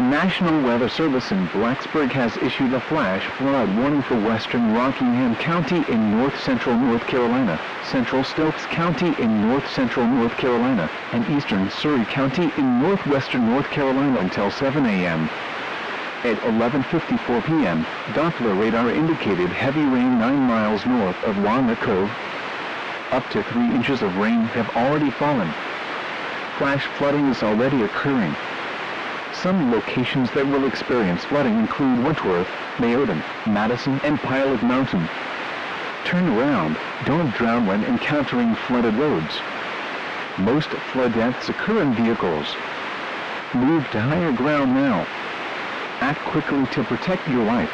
National Weather Service in Blacksburg has issued a flash flood warning for western Rockingham County in north-central North Carolina, central Stokes County in north-central North Carolina, and eastern Surry County in northwestern North Carolina until 7 a.m. At 11:54 p.m., Doppler radar indicated heavy rain 9 miles north of Walnut Cove. Up to 3 inches of rain have already fallen. Flash flooding is already occurring. Some locations that will experience flooding include Wentworth, Mayodan, Madison, and Pilot Mountain. Turn around. Don't drown when encountering flooded roads. Most flood deaths occur in vehicles. Move to higher ground now. Act quickly to protect your life.